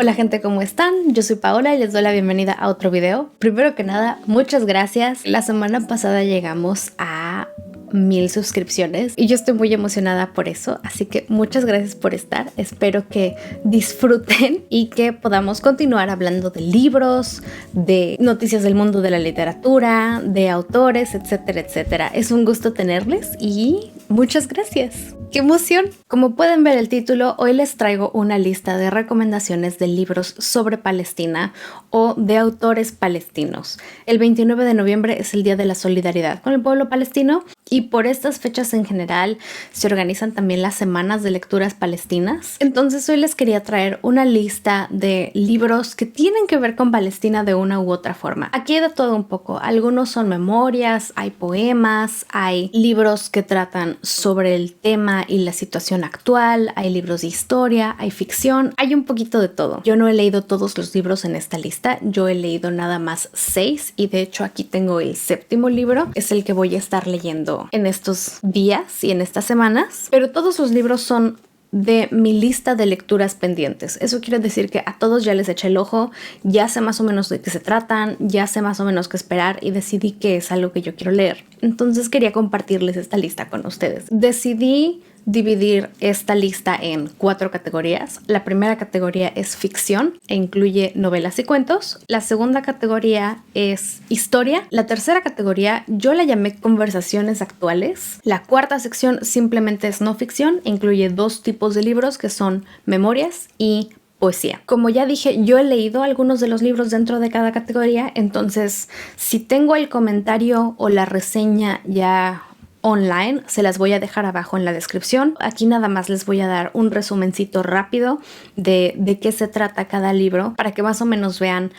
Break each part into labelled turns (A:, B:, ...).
A: Hola gente, ¿cómo están? Yo soy Paola y les doy la bienvenida a otro video. Primero que nada, muchas gracias. La semana pasada llegamos a 1000 suscripciones y yo estoy muy emocionada por eso, así que muchas gracias por estar. Espero que disfruten y que podamos continuar hablando de libros, de noticias del mundo de la literatura, de autores, etcétera, etcétera. Es un gusto tenerles y muchas gracias. ¡Qué emoción! Como pueden ver el título, hoy les traigo una lista de recomendaciones de libros sobre Palestina o de autores palestinos. El 29 de noviembre es el Día de la Solidaridad con el pueblo palestino y por estas fechas en general se organizan también las semanas de lecturas palestinas. Entonces hoy les quería traer una lista de libros que tienen que ver con Palestina de una u otra forma. Aquí hay de todo un poco. Algunos son memorias, hay poemas, hay libros que tratan sobre el tema y la situación actual, hay libros de historia, hay ficción, hay un poquito de todo. Yo no he leído todos los libros en esta lista, yo he leído nada más 6 y de hecho aquí tengo el 7º libro, es el que voy a estar leyendo en estos días y en estas semanas, pero todos los libros son de mi lista de lecturas pendientes. Eso quiere decir que a todos ya les eché el ojo, ya sé más o menos de qué se tratan, ya sé más o menos qué esperar y decidí que es algo que yo quiero leer. Entonces quería compartirles esta lista con ustedes. Decidí dividir esta lista en 4 categorías. La primera categoría es ficción e incluye novelas y cuentos. La segunda categoría es historia. La tercera categoría yo la llamé conversaciones actuales. La cuarta sección simplemente es no ficción e incluye 2 tipos de libros que son memorias y poesía. Como ya dije, yo he leído algunos de los libros dentro de cada categoría, entonces si tengo el comentario o la reseña ya online, se las voy a dejar abajo en la descripción. Aquí nada más les voy a dar un resumencito rápido de qué se trata cada libro para que más o menos vean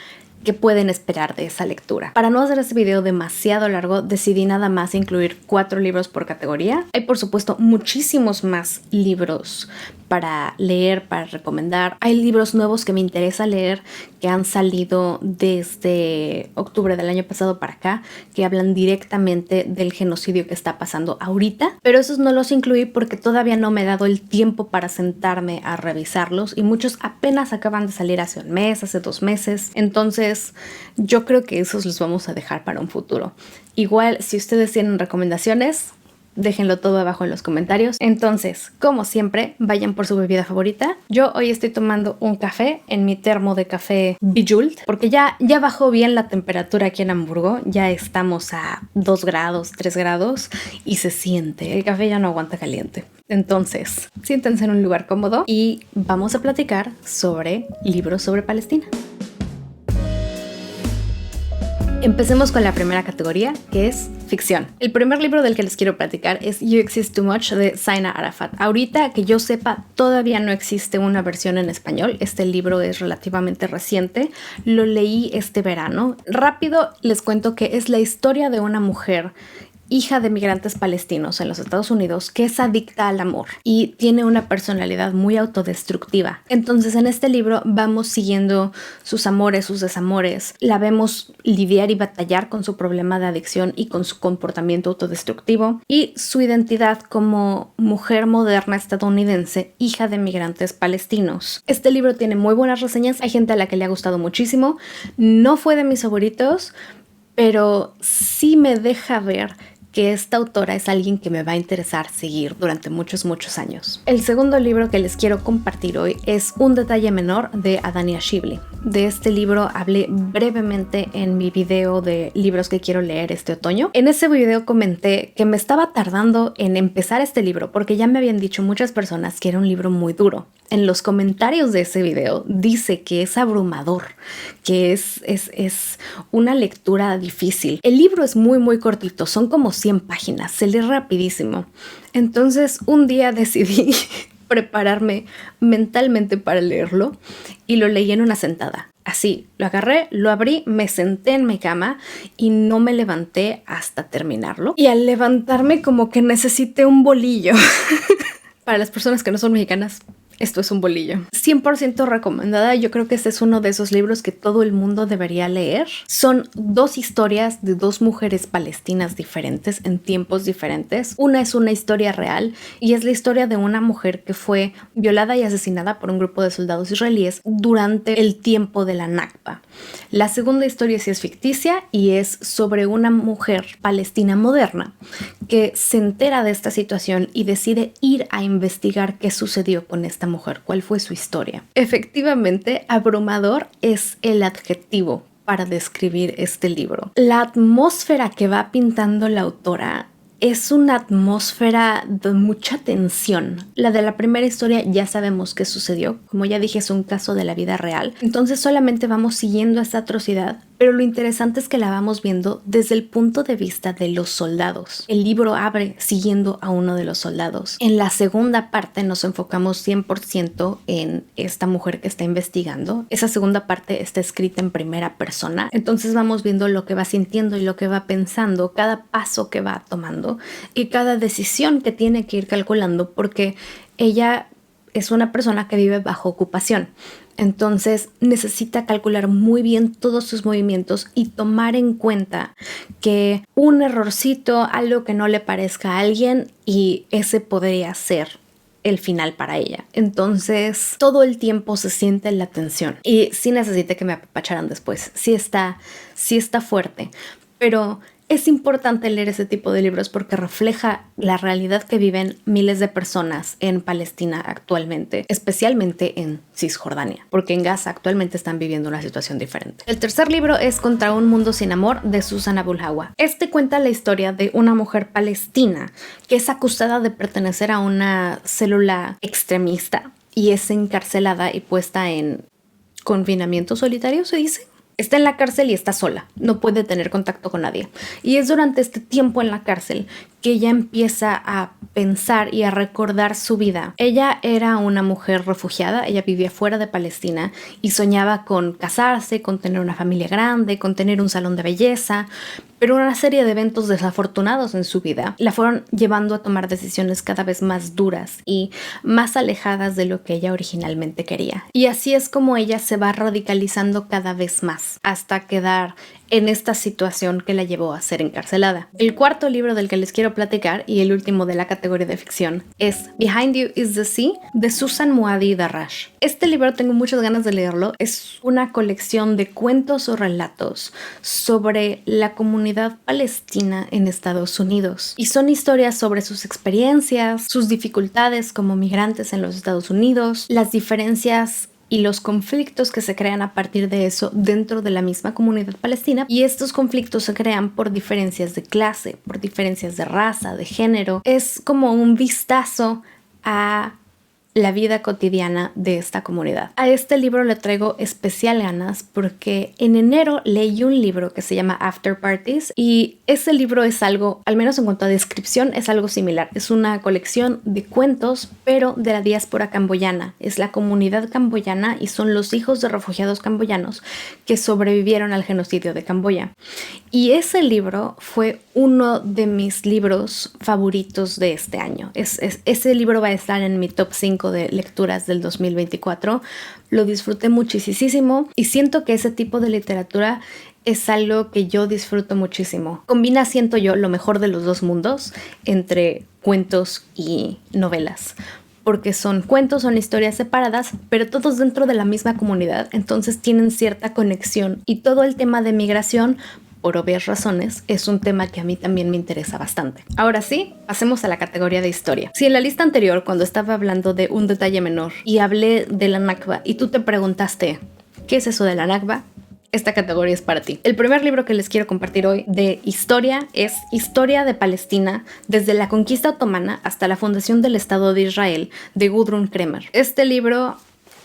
A: qué pueden esperar de esa lectura. Para no hacer este video demasiado largo, decidí nada más incluir 4 libros por categoría. Hay por supuesto muchísimos más libros para leer, para recomendar. Hay libros nuevos que me interesa leer que han salido desde octubre del año pasado para acá, que hablan directamente del genocidio que está pasando ahorita, pero esos no los incluí porque todavía no me he dado el tiempo para sentarme a revisarlos y muchos apenas acaban de salir hace un mes, hace 2 meses, entonces yo creo que esos los vamos a dejar para un futuro. Igual, si ustedes tienen recomendaciones, déjenlo todo abajo en los comentarios. Entonces, como siempre, vayan por su bebida favorita. Yo hoy estoy tomando un café en mi termo de café Bijult, porque ya bajó bien la temperatura aquí en Hamburgo. Ya estamos a 2 grados, 3 grados y se siente. El café ya no aguanta caliente. Entonces, siéntense en un lugar cómodo y vamos a platicar sobre libros sobre Palestina. Empecemos con la primera categoría, que es ficción. El primer libro del que les quiero platicar es You Exist Too Much de Zaina Arafat. Ahorita que yo sepa, todavía no existe una versión en español. Este libro es relativamente reciente. Lo leí este verano. Rápido les cuento que es la historia de una mujer hija de migrantes palestinos en los Estados Unidos que es adicta al amor y tiene una personalidad muy autodestructiva. Entonces en este libro vamos siguiendo sus amores, sus desamores, la vemos lidiar y batallar con su problema de adicción y con su comportamiento autodestructivo y su identidad como mujer moderna estadounidense, hija de migrantes palestinos. Este libro tiene muy buenas reseñas, hay gente a la que le ha gustado muchísimo, no fue de mis favoritos, pero sí me deja ver que esta autora es alguien que me va a interesar seguir durante muchos años. El segundo libro que les quiero compartir hoy es Un detalle menor de Adania Shibli. De este libro hablé brevemente en mi video de libros que quiero leer este otoño. En ese video comenté que me estaba tardando en empezar este libro porque ya me habían dicho muchas personas que era un libro muy duro. En los comentarios de ese video dice que es abrumador, que es una lectura difícil. El libro es muy cortito, son como 100 páginas, se lee rapidísimo. Entonces un día decidí prepararme mentalmente para leerlo y lo leí en una sentada. Así, lo agarré, lo abrí, me senté en mi cama y no me levanté hasta terminarlo. Y al levantarme como que necesité un bolillo. Para las personas que no son mexicanas, Esto es un bolillo. 100% recomendada. Yo creo que este es uno de esos libros que todo el mundo debería leer. Son 2 historias de 2 mujeres palestinas diferentes en tiempos diferentes. Una es una historia real y es la historia de una mujer que fue violada y asesinada por un grupo de soldados israelíes durante el tiempo de la Nakba. La segunda historia sí es ficticia y es sobre una mujer palestina moderna que se entera de esta situación y decide ir a investigar qué sucedió con esta mujer, cuál fue su historia. Efectivamente, abrumador es el adjetivo para describir este libro. La atmósfera que va pintando la autora es una atmósfera de mucha tensión. La de la primera historia ya sabemos qué sucedió. Como ya dije, es un caso de la vida real. Entonces solamente vamos siguiendo esta atrocidad, pero lo interesante es que la vamos viendo desde el punto de vista de los soldados. El libro abre siguiendo a uno de los soldados. En la segunda parte nos enfocamos 100% en esta mujer que está investigando. Esa segunda parte está escrita en primera persona. Entonces vamos viendo lo que va sintiendo y lo que va pensando, cada paso que va tomando y cada decisión que tiene que ir calculando, porque ella es una persona que vive bajo ocupación. Entonces necesita calcular muy bien todos sus movimientos y tomar en cuenta que un errorcito, algo que no le parezca a alguien, y ese podría ser el final para ella. Entonces todo el tiempo se siente la tensión y sí necesita que me apapacharan después. Sí está fuerte, pero es importante leer ese tipo de libros porque refleja la realidad que viven miles de personas en Palestina actualmente, especialmente en Cisjordania, porque en Gaza actualmente están viviendo una situación diferente. El tercer libro es Contra un mundo sin amor, de Susan Abu Hawa. Este cuenta la historia de una mujer palestina que es acusada de pertenecer a una célula extremista y es encarcelada y puesta en confinamiento solitario, se dice. Está en la cárcel y está sola, no puede tener contacto con nadie. Y es durante este tiempo en la cárcel que ella empieza a pensar y a recordar su vida. Ella era una mujer refugiada, ella vivía fuera de Palestina y soñaba con casarse, con tener una familia grande, con tener un salón de belleza, pero una serie de eventos desafortunados en su vida la fueron llevando a tomar decisiones cada vez más duras y más alejadas de lo que ella originalmente quería. Y así es como ella se va radicalizando cada vez más hasta quedar en esta situación que la llevó a ser encarcelada. El cuarto libro del que les quiero platicar y el último de la categoría de ficción es Behind You is the Sea, de Susan Moadi Darash. Este libro tengo muchas ganas de leerlo. Es una colección de cuentos o relatos sobre la comunidad palestina en Estados Unidos. Y son historias sobre sus experiencias, sus dificultades como migrantes en los Estados Unidos, las diferencias y los conflictos que se crean a partir de eso dentro de la misma comunidad palestina. Y estos conflictos se crean por diferencias de clase, por diferencias de raza, de género. Es como un vistazo a la vida cotidiana de esta comunidad. A este libro le traigo especial ganas porque en enero leí un libro que se llama After Parties y ese libro es algo, al menos en cuanto a descripción, es algo similar. Es una colección de cuentos, pero de la diáspora camboyana. Es la comunidad camboyana y son los hijos de refugiados camboyanos que sobrevivieron al genocidio de Camboya. Y ese libro fue uno de mis libros favoritos de este año. Ese libro va a estar en mi top 5 de lecturas del 2024. Lo disfruté muchísimo y siento que ese tipo de literatura es algo que yo disfruto muchísimo. Combina, siento yo, lo mejor de los dos mundos entre cuentos y novelas. Porque son cuentos, son historias separadas, pero todos dentro de la misma comunidad, entonces tienen cierta conexión. Y todo el tema de migración, por obvias razones, es un tema que a mí también me interesa bastante. Ahora sí, pasemos a la categoría de historia. Si en la lista anterior, cuando estaba hablando de un detalle menor y hablé de la Nakba y tú te preguntaste, ¿qué es eso de la Nakba? Esta categoría es para ti. El primer libro que les quiero compartir hoy de historia es Historia de Palestina desde la conquista otomana hasta la fundación del Estado de Israel, de Gudrun Kremer. Este libro,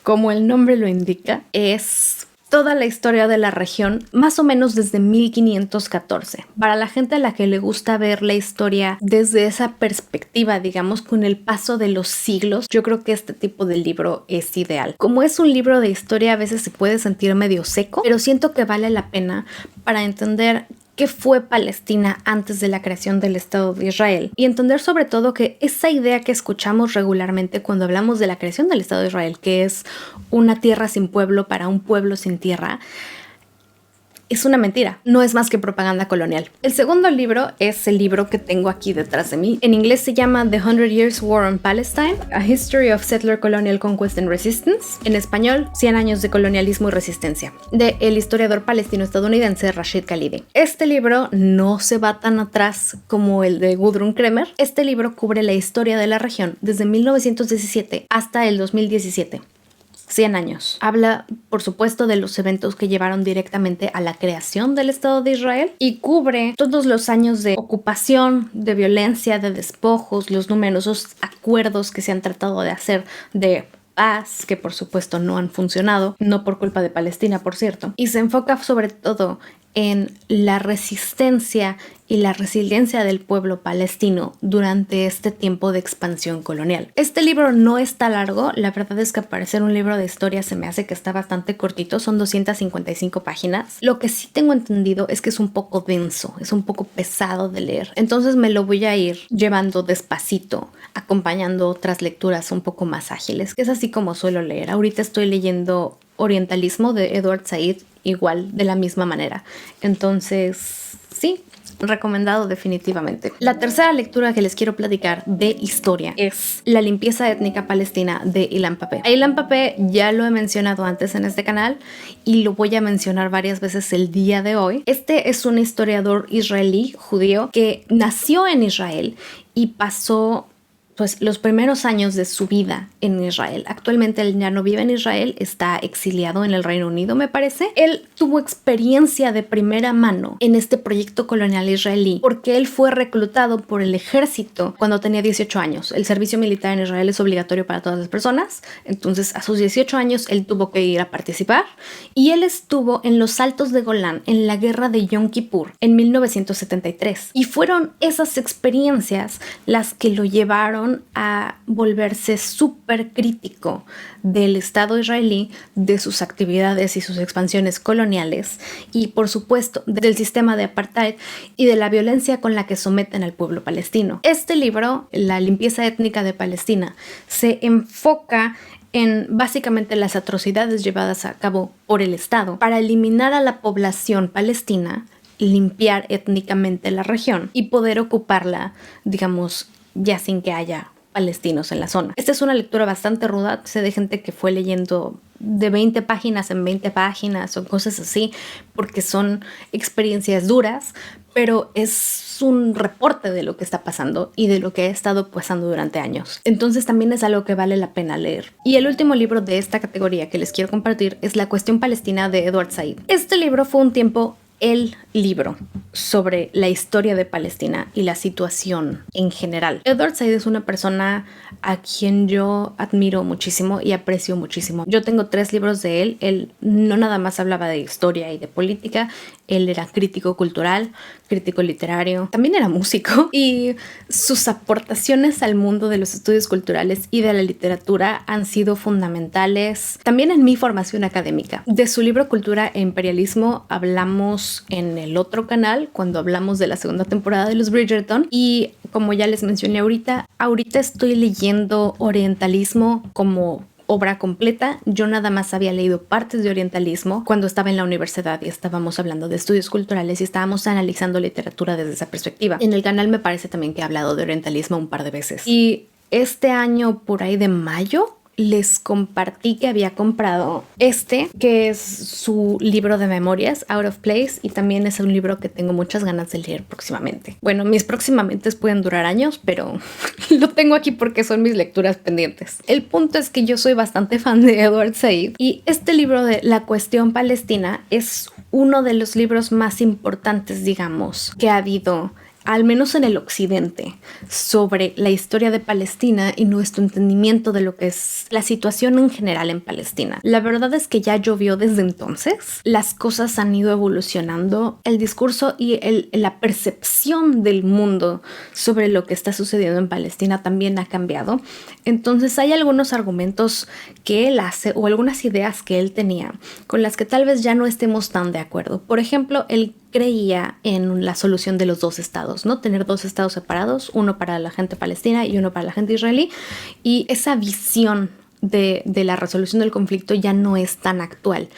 A: como el nombre lo indica, es toda la historia de la región, más o menos desde 1514. Para la gente a la que le gusta ver la historia desde esa perspectiva, digamos, con el paso de los siglos, yo creo que este tipo de libro es ideal. Como es un libro de historia, a veces se puede sentir medio seco, pero siento que vale la pena para entender qué fue Palestina antes de la creación del Estado de Israel y entender sobre todo que esa idea que escuchamos regularmente cuando hablamos de la creación del Estado de Israel, que es una tierra sin pueblo para un pueblo sin tierra, es una mentira, no es más que propaganda colonial. El segundo libro es el libro que tengo aquí detrás de mí. En inglés se llama The 100 Years War on Palestine, A History of Settler Colonial Conquest and Resistance. En español, 100 años de colonialismo y resistencia, de el historiador palestino-estadounidense Rashid Khalidi. Este libro no se va tan atrás como el de Gudrun Kremer. Este libro cubre la historia de la región desde 1917 hasta el 2017. 100 años. Habla, por supuesto, de los eventos que llevaron directamente a la creación del Estado de Israel y cubre todos los años de ocupación, de violencia, de despojos, los numerosos acuerdos que se han tratado de hacer de paz, que por supuesto no han funcionado, no por culpa de Palestina, por cierto, y se enfoca sobre todo en la resistencia y la resiliencia del pueblo palestino durante este tiempo de expansión colonial. Este libro no está largo, la verdad es que para ser un libro de historia se me hace que está bastante cortito, son 255 páginas. Lo que sí tengo entendido es que es un poco denso, es un poco pesado de leer, entonces me lo voy a ir llevando despacito, acompañando otras lecturas un poco más ágiles, que es así como suelo leer. Ahorita estoy leyendo Orientalismo de Edward Said, igual, de la misma manera. Entonces, sí, recomendado definitivamente. La tercera lectura que les quiero platicar de historia es La limpieza étnica palestina de Ilan Pappé. A Ilan Pappé ya lo he mencionado antes en este canal y lo voy a mencionar varias veces el día de hoy. Este es un historiador israelí judío que nació en Israel y pasó pues los primeros años de su vida en Israel. Actualmente él ya no vive en Israel, está exiliado en el Reino Unido, me parece. Él tuvo experiencia de primera mano en este proyecto colonial israelí porque él fue reclutado por el ejército cuando tenía 18 años. El servicio militar en Israel es obligatorio para todas las personas, entonces a sus 18 años él tuvo que ir a participar y él estuvo en los Altos de Golán en la guerra de Yom Kippur en 1973 y fueron esas experiencias las que lo llevaron a volverse súper crítico del Estado israelí, de sus actividades y sus expansiones coloniales y por supuesto del sistema de apartheid y de la violencia con la que someten al pueblo palestino. Este libro, La limpieza étnica de Palestina, se enfoca en básicamente las atrocidades llevadas a cabo por el Estado para eliminar a la población palestina, limpiar étnicamente la región y poder ocuparla, digamos, ya sin que haya palestinos en la zona. Esta es una lectura bastante ruda, sé de gente que fue leyendo de 20 páginas en 20 páginas o cosas así, porque son experiencias duras, pero es un reporte de lo que está pasando y de lo que ha estado pasando durante años. Entonces también es algo que vale la pena leer. Y el último libro de esta categoría que les quiero compartir es La cuestión palestina de Edward Said. Este libro fue un tiempo el libro sobre la historia de Palestina y la situación en general. Edward Said es una persona a quien yo admiro muchísimo y aprecio muchísimo. Yo tengo 3 libros de él. Él no nada más hablaba de historia y de política, él era crítico cultural, crítico literario, también era músico y sus aportaciones al mundo de los estudios culturales y de la literatura han sido fundamentales también en mi formación académica. De su libro Cultura e Imperialismo hablamos en el otro canal cuando hablamos de la segunda temporada de los Bridgerton y como ya les mencioné ahorita estoy leyendo Orientalismo como obra completa. Yo nada más había leído partes de Orientalismo cuando estaba en la universidad y estábamos hablando de estudios culturales y estábamos analizando literatura desde esa perspectiva. En el canal me parece también que he hablado de Orientalismo un par de veces. Y este año, por ahí de mayo, les compartí que había comprado que es su libro de memorias, Out of Place, y también es un libro que tengo muchas ganas de leer próximamente. Bueno, mis próximamente pueden durar años, pero lo tengo aquí porque son mis lecturas pendientes. El punto es que yo soy bastante fan de Edward Said y este libro de La cuestión palestina es uno de los libros más importantes, digamos, que ha habido al menos en el occidente, sobre la historia de Palestina y nuestro entendimiento de lo que es la situación en general en Palestina. La verdad es que ya llovió desde entonces. Las cosas han ido evolucionando. El discurso y la percepción del mundo sobre lo que está sucediendo en Palestina también ha cambiado. Entonces hay algunos argumentos que él hace o algunas ideas que él tenía con las que tal vez ya no estemos tan de acuerdo. Por ejemplo, él creía en la solución de los dos estados, ¿no? Tener dos estados separados, uno para la gente palestina y uno para la gente israelí. Y esa visión de la resolución del conflicto ya no es tan actual,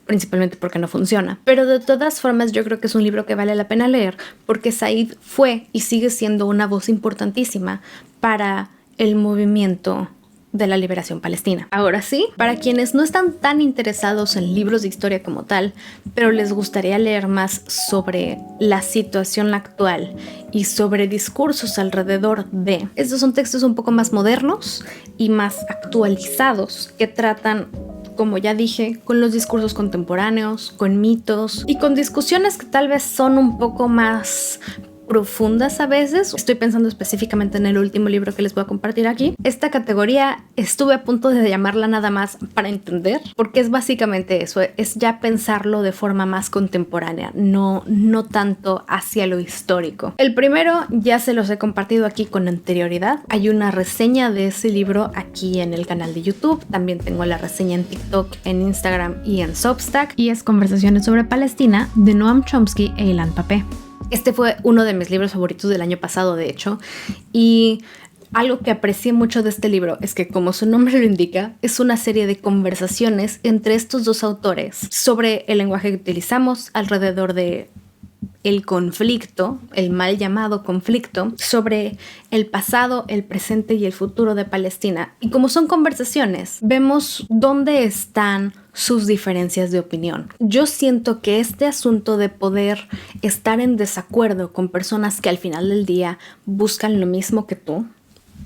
A: principalmente porque no funciona. Pero de todas formas yo creo que es un libro que vale la pena leer porque Said fue y sigue siendo una voz importantísima para el movimiento de la liberación palestina. Ahora sí, para quienes no están tan interesados en libros de historia como tal, pero les gustaría leer más sobre la situación actual y sobre discursos alrededor de... Estos son textos un poco más modernos y más actualizados que tratan, como ya dije, con los discursos contemporáneos, con mitos y con discusiones que tal vez son un poco más profundas a veces. Estoy pensando específicamente en el último libro que les voy a compartir aquí. Esta categoría estuve a punto de llamarla nada más para entender, porque es básicamente eso, es ya pensarlo de forma más contemporánea, no tanto hacia lo histórico. El primero ya se los he compartido aquí con anterioridad. Hay una reseña de ese libro aquí en el canal de YouTube. También tengo la reseña en TikTok, en Instagram y en Substack. Y es Conversaciones sobre Palestina de Noam Chomsky e Ilan Pappé. Este fue uno de mis libros favoritos del año pasado, de hecho, y algo que aprecié mucho de este libro es que, como su nombre lo indica, es una serie de conversaciones entre estos dos autores sobre el lenguaje que utilizamos alrededor de el conflicto, el mal llamado conflicto, sobre el pasado, el presente y el futuro de Palestina. Y como son conversaciones, vemos dónde están sus diferencias de opinión. Yo siento que este asunto de poder estar en desacuerdo con personas que al final del día buscan lo mismo que tú,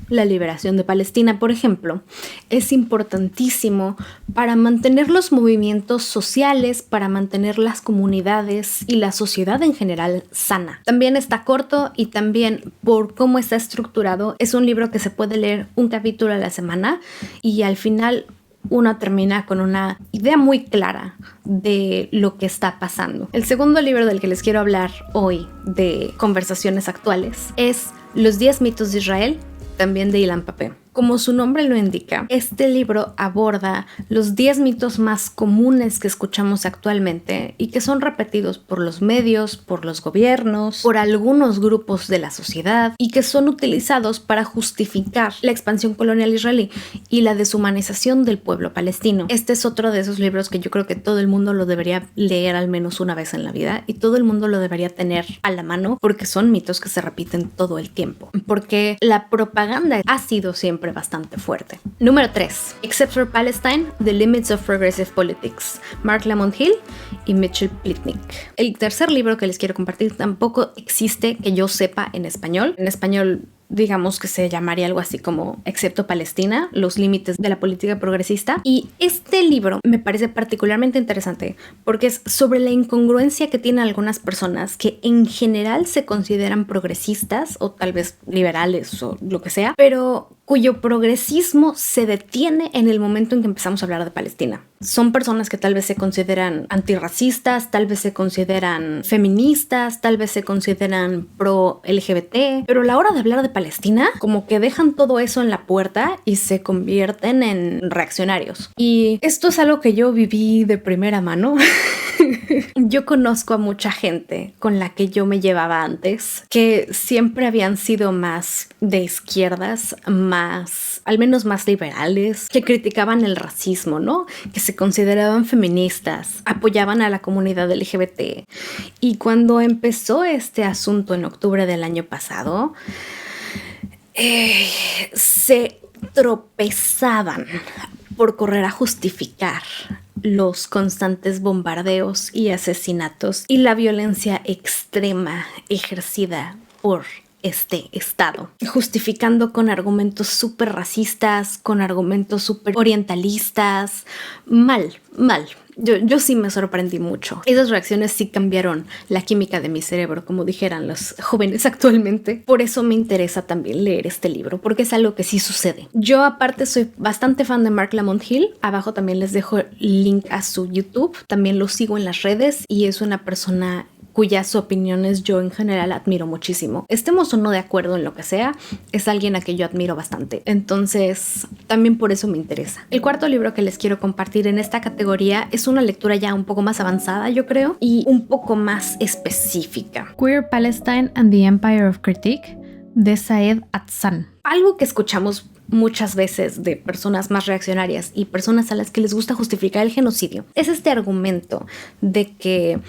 A: la liberación de Palestina, por ejemplo, es importantísimo para mantener los movimientos sociales, para mantener las comunidades y la sociedad en general sana. También está corto y también por cómo está estructurado, es un libro que se puede leer un capítulo a la semana y al final uno termina con una idea muy clara de lo que está pasando. El segundo libro del que les quiero hablar hoy de conversaciones actuales es Los 10 mitos de Israel, también de Ilan Pappé. Como su nombre lo indica, este libro aborda los 10 mitos más comunes que escuchamos actualmente y que son repetidos por los medios, por los gobiernos, por algunos grupos de la sociedad y que son utilizados para justificar la expansión colonial israelí y la deshumanización del pueblo palestino. Este es otro de esos libros que yo creo que todo el mundo lo debería leer al menos una vez en la vida y todo el mundo lo debería tener a la mano porque son mitos que se repiten todo el tiempo. Porque la propaganda ha sido siempre bastante fuerte. Número 3. Except for Palestine, The Limits of Progressive Politics, Mark Lamont Hill y Mitchell Plitnick. El tercer libro que les quiero compartir tampoco existe que yo sepa en español. En español, digamos que se llamaría algo así como Excepto Palestina, los límites de la política progresista. Y este libro me parece particularmente interesante porque es sobre la incongruencia que tienen algunas personas que en general se consideran progresistas o tal vez liberales o lo que sea, pero cuyo progresismo se detiene en el momento en que empezamos a hablar de Palestina. Son personas que tal vez se consideran antirracistas, tal vez se consideran feministas, tal vez se consideran pro LGBT, pero a la hora de hablar de Palestina, como que dejan todo eso en la puerta y se convierten en reaccionarios. Y esto es algo que yo viví de primera mano. Yo conozco a mucha gente con la que yo me llevaba antes que siempre habían sido más de izquierdas, al menos más liberales, que criticaban el racismo, ¿no? Que se consideraban feministas, apoyaban a la comunidad LGBT. Y cuando empezó este asunto en octubre del año pasado, se tropezaban por correr a justificar los constantes bombardeos y asesinatos y la violencia extrema ejercida por este estado, justificando con argumentos súper racistas, con argumentos súper orientalistas. Mal. Yo sí me sorprendí mucho. Esas reacciones sí cambiaron la química de mi cerebro, como dijeran los jóvenes actualmente. Por eso me interesa también leer este libro, porque es algo que sí sucede. Yo aparte soy bastante fan de Marc Lamont Hill. Abajo también les dejo el link a su YouTube. También lo sigo en las redes y es una persona cuyas opiniones yo en general admiro muchísimo. Estemos o no de acuerdo en lo que sea, es alguien a quien yo admiro bastante. Entonces, también por eso me interesa. El cuarto libro que les quiero compartir en esta categoría es una lectura ya un poco más avanzada, yo creo, y un poco más específica. Queer Palestine and the Empire of Critique, de Saed Atzan. Algo que escuchamos muchas veces de personas más reaccionarias y personas a las que les gusta justificar el genocidio es este argumento de que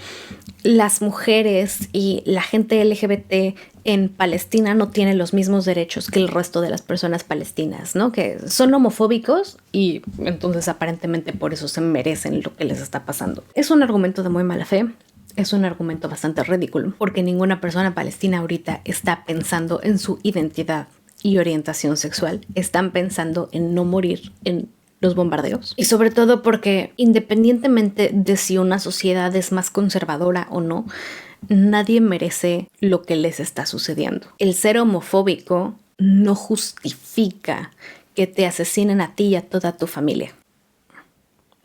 A: las mujeres y la gente LGBT en Palestina no tienen los mismos derechos que el resto de las personas palestinas, ¿no? Que son homofóbicos y entonces aparentemente por eso se merecen lo que les está pasando. Es un argumento de muy mala fe. Es un argumento bastante ridículo porque ninguna persona palestina ahorita está pensando en su identidad y orientación sexual. Están pensando en no morir en los bombardeos. Y sobre todo porque independientemente de si una sociedad es más conservadora o no, nadie merece lo que les está sucediendo. El ser homofóbico no justifica que te asesinen a ti y a toda tu familia.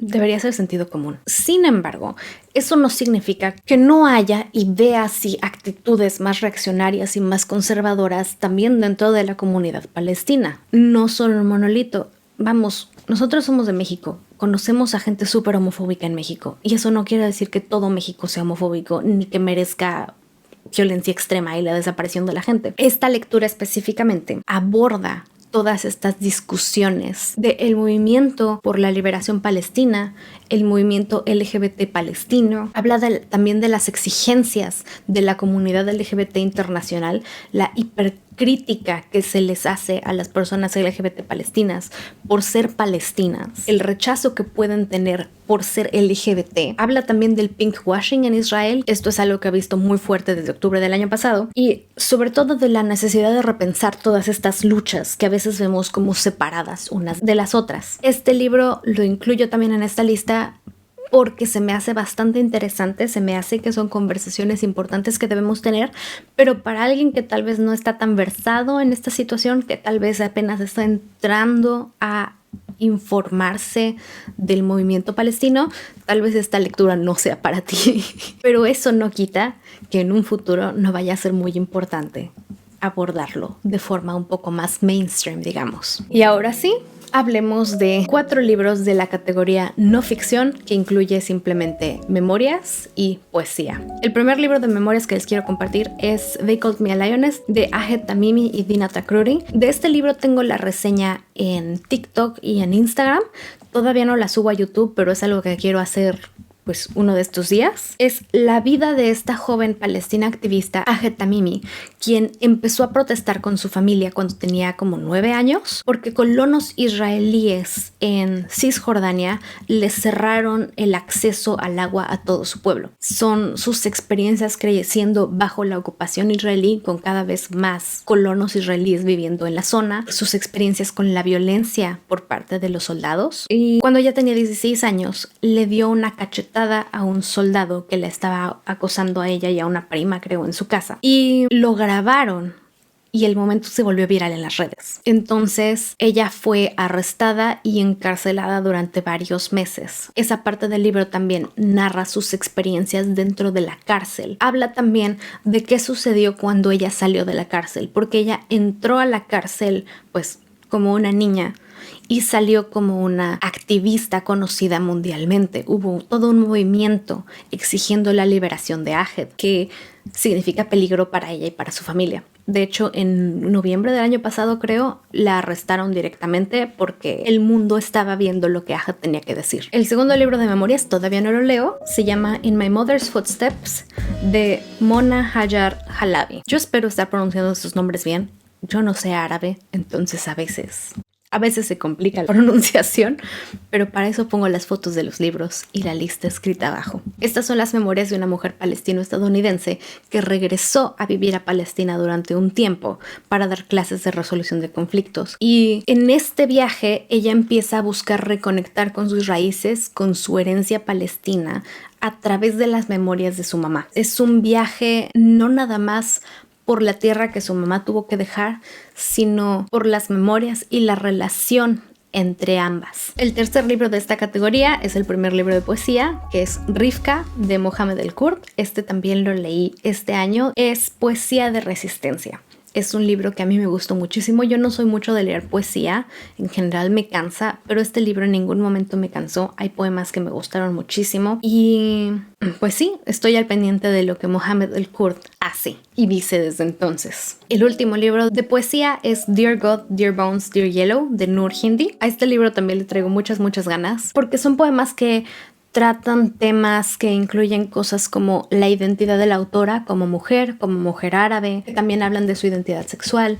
A: Debería ser sentido común. Sin embargo, eso no significa que no haya ideas y actitudes más reaccionarias y más conservadoras también dentro de la comunidad palestina. No son un monolito. Vamos, nosotros somos de México. Conocemos a gente súper homofóbica en México. Y eso no quiere decir que todo México sea homofóbico ni que merezca violencia extrema y la desaparición de la gente. Esta lectura específicamente aborda todas estas discusiones del movimiento por la liberación palestina, el movimiento LGBT palestino. Habla también de las exigencias de la comunidad LGBT internacional, la hipercrítica que se les hace a las personas LGBT palestinas por ser palestinas, el rechazo que pueden tener por ser LGBT. Habla también del pinkwashing en Israel. Esto es algo que he visto muy fuerte desde octubre del año pasado. Y sobre todo de la necesidad de repensar todas estas luchas que a veces vemos como separadas unas de las otras. Este libro lo incluyo también en esta lista porque se me hace bastante interesante, se me hace que son conversaciones importantes que debemos tener, pero para alguien que tal vez no está tan versado en esta situación, que tal vez apenas está entrando a informarse del movimiento palestino, tal vez esta lectura no sea para ti. Pero eso no quita que en un futuro no vaya a ser muy importante abordarlo de forma un poco más mainstream, digamos. Y ahora sí, hablemos de 4 libros de la categoría no ficción, que incluye simplemente memorias y poesía. El primer libro de memorias que les quiero compartir es They Called Me a Lioness, de Ahed Tamimi y Dina Takruri. De este libro tengo la reseña en TikTok y en Instagram. Todavía no la subo a YouTube, pero es algo que quiero hacer pues uno de estos días. Es la vida de esta joven palestina activista Ahed Tamimi, quien empezó a protestar con su familia cuando tenía como 9 años porque colonos israelíes en Cisjordania les cerraron el acceso al agua a todo su pueblo. Son sus experiencias creciendo bajo la ocupación israelí, con cada vez más colonos israelíes viviendo en la zona, sus experiencias con la violencia por parte de los soldados. Y cuando ella tenía 16 años le dio una cachetada a un soldado que le estaba acosando a ella y a una prima, creo, en su casa. Y lo grabaron y el momento se volvió viral en las redes. Entonces ella fue arrestada y encarcelada durante varios meses. Esa parte del libro también narra sus experiencias dentro de la cárcel. Habla también de qué sucedió cuando ella salió de la cárcel, porque ella entró a la cárcel pues como una niña y salió como una activista conocida mundialmente. Hubo todo un movimiento exigiendo la liberación de Ahed, que significa peligro para ella y para su familia. De hecho, en noviembre del año pasado, creo, la arrestaron directamente porque el mundo estaba viendo lo que Ahed tenía que decir. El segundo libro de memorias, todavía no lo leo, se llama In My Mother's Footsteps, de Mona Hajar Halabi. Yo espero estar pronunciando sus nombres bien. Yo no sé árabe, entonces a veces A veces se complica la pronunciación, pero para eso pongo las fotos de los libros y la lista escrita abajo. Estas son las memorias de una mujer palestino-estadounidense que regresó a vivir a Palestina durante un tiempo para dar clases de resolución de conflictos. Y en este viaje ella empieza a buscar reconectar con sus raíces, con su herencia palestina, a través de las memorias de su mamá. Es un viaje no nada más por la tierra que su mamá tuvo que dejar, sino por las memorias y la relación entre ambas. El tercer libro de esta categoría es el primer libro de poesía, que es Rivka de Mohamed El-Kurd. Este también lo leí este año. Es poesía de resistencia. Es un libro que a mí me gustó muchísimo. Yo no soy mucho de leer poesía, en general me cansa, pero este libro en ningún momento me cansó. Hay poemas que me gustaron muchísimo y pues sí, estoy al pendiente de lo que Mohamed El-Kurd hace y dice desde entonces. El último libro de poesía es Dear God, Dear Bones, Dear Yellow de Noor Hindi. A este libro también le traigo muchas ganas porque son poemas que tratan temas que incluyen cosas como la identidad de la autora como mujer árabe. También hablan de su identidad sexual,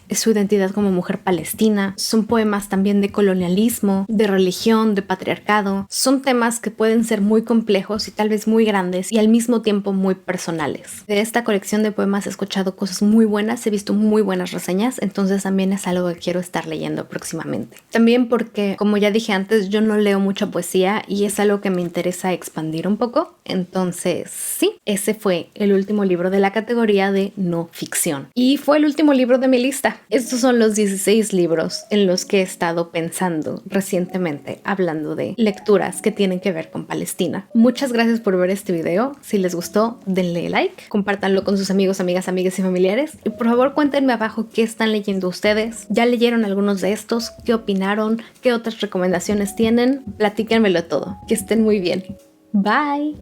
A: su identidad como mujer palestina. Son poemas también de colonialismo, de religión, de patriarcado. Son temas que pueden ser muy complejos y tal vez muy grandes y al mismo tiempo muy personales. De esta colección de poemas he escuchado cosas muy buenas, he visto muy buenas reseñas, entonces también es algo que quiero estar leyendo próximamente. También porque, como ya dije antes, yo no leo mucha poesía y es algo que me interesa expandir un poco. Entonces sí, ese fue el último libro de la categoría de no ficción y fue el último libro de mi lista. Estos son los 16 libros en los que he estado pensando recientemente, hablando de lecturas que tienen que ver con Palestina. Muchas gracias por ver este video. Si les gustó, denle like, compártanlo con sus amigos, amigas y familiares y por favor cuéntenme abajo qué están leyendo ustedes. ¿Ya leyeron algunos de estos? ¿Qué opinaron? ¿Qué otras recomendaciones tienen? Platíquenmelo todo. Que estén muy bien. Bye.